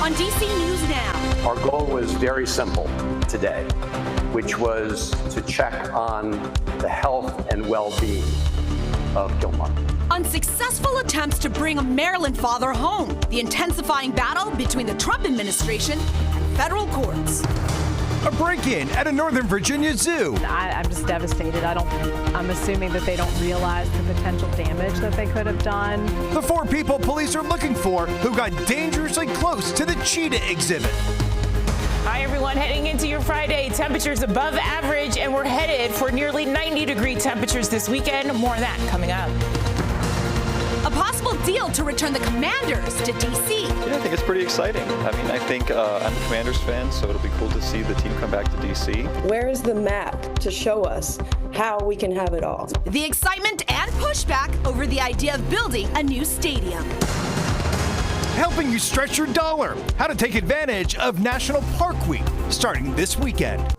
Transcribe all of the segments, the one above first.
on DC News Now. Our goal was very simple today, which was to check on the health and well-being of Kilmar. Unsuccessful attempts to bring a Maryland father home. The intensifying battle between the Trump administration and federal courts. A break-in at a Northern Virginia zoo. I'm just devastated. I'm assuming that they don't realize the potential damage that they could have done. The 4 people police are looking for who got dangerously close to the cheetah exhibit. Hi, everyone. Heading into your Friday, temperatures above average, and we're headed for nearly 90-degree temperatures this weekend. More of that coming up. A possible deal to return the Commanders to D.C. Yeah, I think it's pretty exciting. I mean, I think I'm a Commanders fan, so it'll be cool to see the team come back to D.C. Where is the map to show us how we can have it all? The excitement and pushback over the idea of building a new stadium. Helping you stretch your dollar. How to take advantage of National Park Week starting this weekend.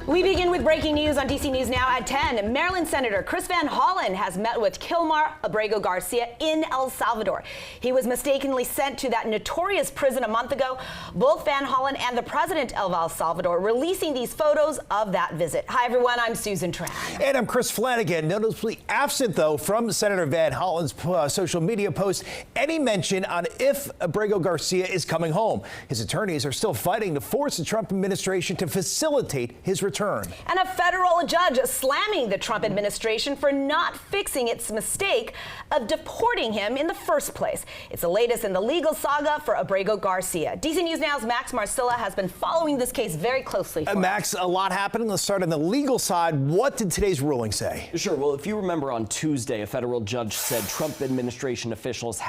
We begin with breaking news on DC News Now at 10. Maryland Senator Chris Van Hollen has met with Kilmar Abrego Garcia in El Salvador. He was mistakenly sent to that notorious prison a month ago. Both Van Hollen and the president of El Salvador releasing these photos of that visit. Hi, everyone. I'm Susan Tran. And I'm Chris Flanagan. Noticeably absent, though, from Senator Van Hollen's social media post, any mention on if Abrego Garcia is coming home. His attorneys are still fighting to force the Trump administration to facilitate his return. And a federal judge slamming the Trump administration for not fixing its mistake of deporting him in the first place. It's the latest in the legal saga for Abrego Garcia. DC News Now's Max Marcilla has been following this case very closely. Max, a lot happening. Let's start on the legal side. What did today's ruling say? Sure. Well, if you remember on Tuesday, a federal judge said Trump administration officials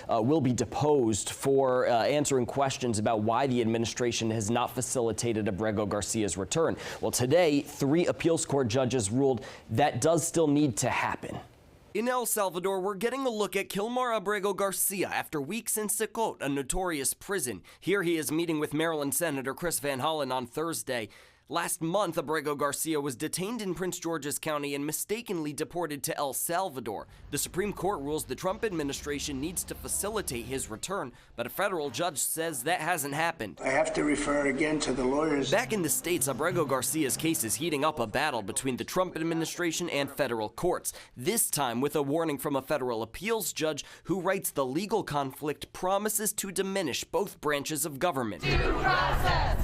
will be deposed for answering questions about why the administration has not facilitated Abrego Garcia's return. Well, today, 3 appeals court judges ruled that does still need to happen. In El Salvador, we're getting a look at Kilmar Abrego Garcia after weeks in Secot, a notorious prison. Here he is meeting with Maryland Senator Chris Van Hollen on Thursday. Last month, Abrego Garcia was detained in Prince George's County and mistakenly deported to El Salvador. The Supreme Court rules the Trump administration needs to facilitate his return, but a federal judge says that hasn't happened. I have to refer again to the lawyers. Back in the States, Abrego Garcia's case is heating up a battle between the Trump administration and federal courts, this time with a warning from a federal appeals judge who writes the legal conflict promises to diminish both branches of government. Due process.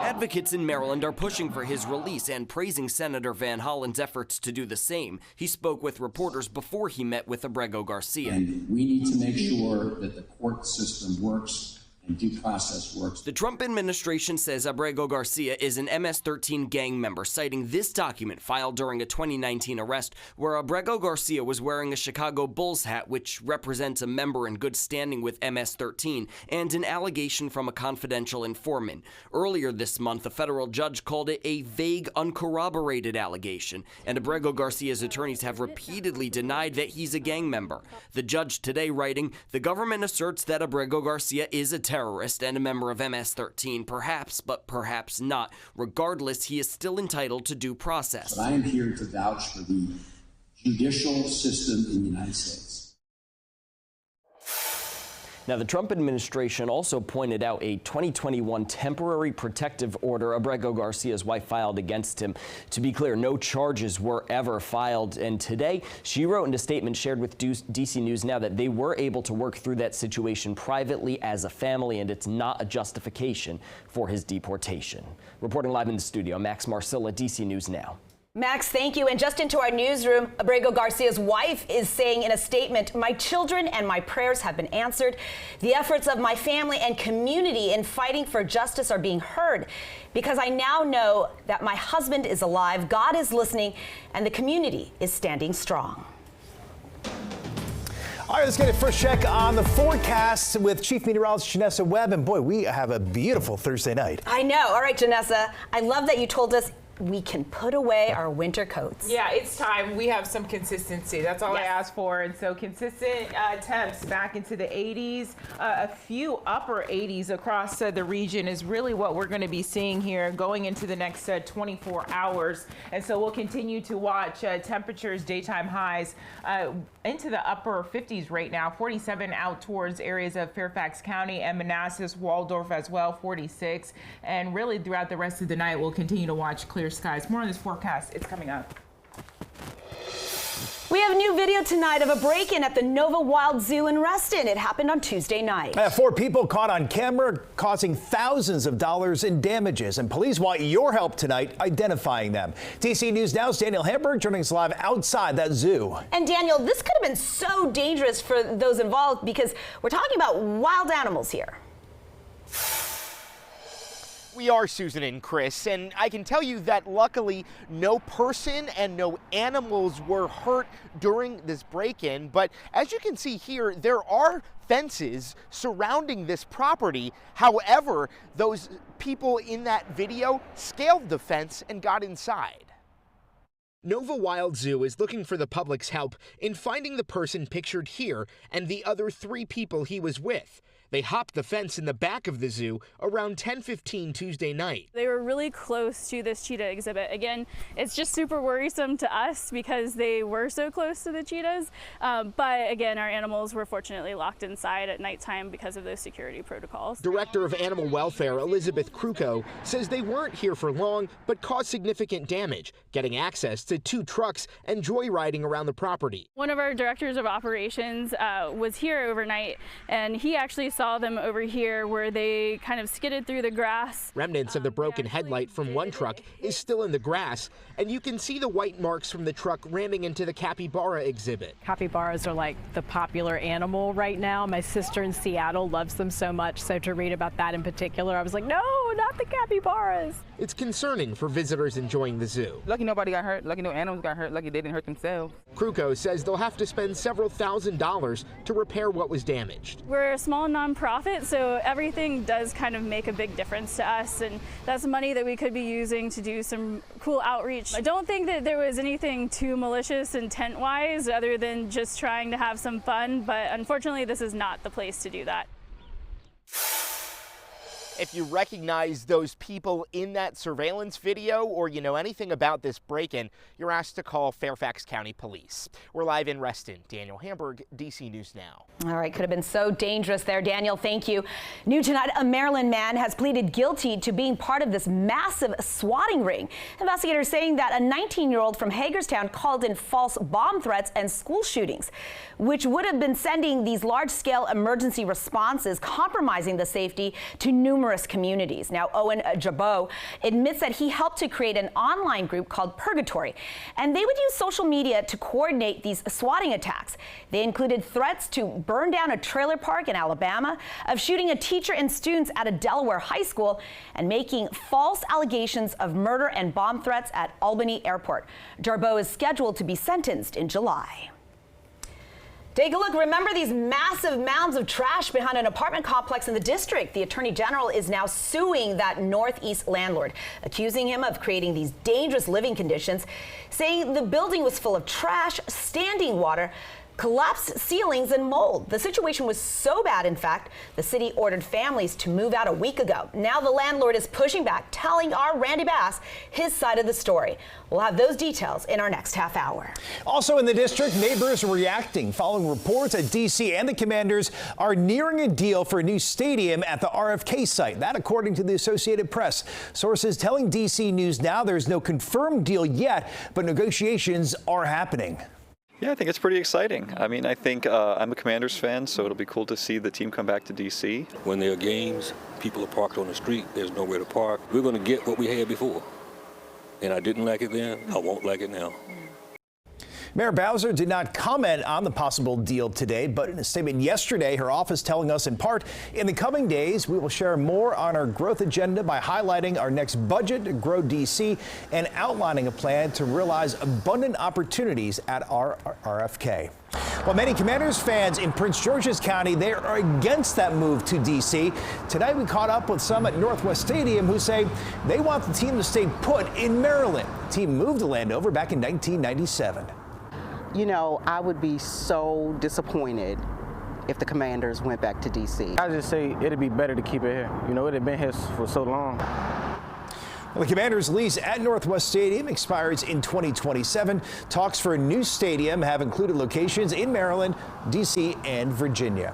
Advocates in Maryland are pushing for his release and praising Senator Van Hollen's efforts to do the same. He spoke with reporters before he met with Abrego Garcia. And we need to make sure that the court system works and due process works. The Trump administration says Abrego Garcia is an MS-13 gang member, citing this document filed during a 2019 arrest where Abrego Garcia was wearing a Chicago Bulls hat, which represents a member in good standing with MS-13, and an allegation from a confidential informant. Earlier this month, a federal judge called it a vague, uncorroborated allegation, and Abrego Garcia's attorneys have repeatedly denied that he's a gang member. The judge today writing, "The government asserts that Abrego Garcia is a terrorist and a member of MS-13, perhaps, but perhaps not. Regardless, he is still entitled to due process." But I am here to vouch for the judicial system in the United States. Now, the Trump administration also pointed out a 2021 temporary protective order Abrego Garcia's wife filed against him. To be clear, no charges were ever filed. And today, she wrote in a statement shared with DC News Now that they were able to work through that situation privately as a family, and it's not a justification for his deportation. Reporting live in the studio, Max Marcilla, DC News Now. Max, thank you. And just into our newsroom, Abrego Garcia's wife is saying in a statement, "My children and my prayers have been answered. The efforts of my family and community in fighting for justice are being heard because I now know that my husband is alive, God is listening, and the community is standing strong." All right, let's get a first check on the forecast with Chief Meteorologist Janessa Webb. And boy, we have a beautiful Thursday night. I know. All right, Janessa, I love that you told us we can put away our winter coats. Yeah, it's time. We have some consistency. That's all I asked for. And so consistent temps back into the 80s, a few upper 80s across the region is really what we're going to be seeing here going into the next 24 hours. And so we'll continue to watch temperatures, daytime highs into the upper 50s right now, 47 out towards areas of Fairfax County and Manassas, Waldorf as well, 46. And really throughout the rest of the night, we'll continue to watch clear skies. More on this forecast, it's coming up. We have a new video tonight of a break-in at the Nova Wild Zoo in Reston. It happened on Tuesday night. 4 people caught on camera causing thousands of dollars in damages, and police want your help tonight identifying them. DC News Now's Daniel Hamburg joining us live outside that zoo. And Daniel, this could have been so dangerous for those involved because we're talking about wild animals here. We are, Susan and Chris, and I can tell you that luckily no person and no animals were hurt during this break-in. But as you can see here, there are fences surrounding this property. However, those people in that video scaled the fence and got inside. Nova Wild Zoo is looking for the public's help in finding the person pictured here and the other 3 people he was with. They hopped the fence in the back of the zoo around 10:15 Tuesday night. They were really close to this cheetah exhibit. Again, it's just super worrisome to us because they were so close to the cheetahs. But again, our animals were fortunately locked inside at nighttime because of those security protocols. Director of Animal Welfare, Elizabeth Kruko, says they weren't here for long, but caused significant damage, getting access to 2 trucks and joyriding around the property. One of our directors of operations was here overnight, and he actually saw them over here where they kind of skidded through the grass. Remnants of the broken headlight from one truck is still in the grass, and you can see the white marks from the truck ramming into the capybara exhibit. Capybaras are like the popular animal right now. My sister in Seattle loves them so much, so to read about that in particular, I was like, no, not the capybaras. It's concerning for visitors enjoying the zoo. Lucky nobody got hurt, lucky no animals got hurt, lucky they didn't hurt themselves. Kruko says they'll have to spend several $1,000s to repair what was damaged. We're a small nonprofit, so everything does kind of make a big difference to us, and that's money that we could be using to do some cool outreach. I don't think that there was anything too malicious intent-wise other than just trying to have some fun, but unfortunately this is not the place to do that. If you recognize those people in that surveillance video or you know anything about this break-in, you're asked to call Fairfax County Police. We're live in Reston. Daniel Hamburg, DC News Now. All right, could have been so dangerous there, Daniel. Thank you. New tonight, a Maryland man has pleaded guilty to being part of this massive swatting ring. Investigators saying that a 19-year-old from Hagerstown called in false bomb threats and school shootings, which would have been sending these large-scale emergency responses, compromising the safety to numerous communities. Now, Owen Jabot admits that he helped to create an online group called Purgatory, and they would use social media to coordinate these swatting attacks. They included threats to burn down a trailer park in Alabama, of shooting a teacher and students at a Delaware high school, and making false allegations of murder and bomb threats at Albany Airport. Jabot is scheduled to be sentenced in July. Take a look. Remember these massive mounds of trash behind an apartment complex in the district? The Attorney General is now suing that Northeast landlord, accusing him of creating these dangerous living conditions, saying the building was full of trash, standing water, collapsed ceilings, and mold. The situation was so bad, in fact, the city ordered families to move out a week ago. Now the landlord is pushing back, telling our Randy Bass his side of the story. We'll have those details in our next half hour. Also in the district, neighbors reacting following reports that D.C. and the Commanders are nearing a deal for a new stadium at the RFK site. That according to the Associated Press. Sources telling DC News Now there's no confirmed deal yet, but negotiations are happening. Yeah, I think it's pretty exciting. I mean, I think I'm a Commanders fan, so it'll be cool to see the team come back to D.C. When there are games, people are parked on the street. There's nowhere to park. We're going to get what we had before. And I didn't like it then. I won't like it now. Mayor Bowser did not comment on the possible deal today, but in a statement yesterday, her office telling us in part, in the coming days, we will share more on our growth agenda by highlighting our next budget to grow D.C. and outlining a plan to realize abundant opportunities at our RFK. While many Commanders fans in Prince George's County, they are against that move to D.C. Tonight, we caught up with some at Northwest Stadium who say they want the team to stay put in Maryland. The team moved to Landover back in 1997. You know, I would be so disappointed if the Commanders went back to D.C. I just say it'd be better to keep it here. You know, it had been here for so long. The Commanders' lease at Northwest Stadium expires in 2027. Talks for a new stadium have included locations in Maryland, D.C., and Virginia.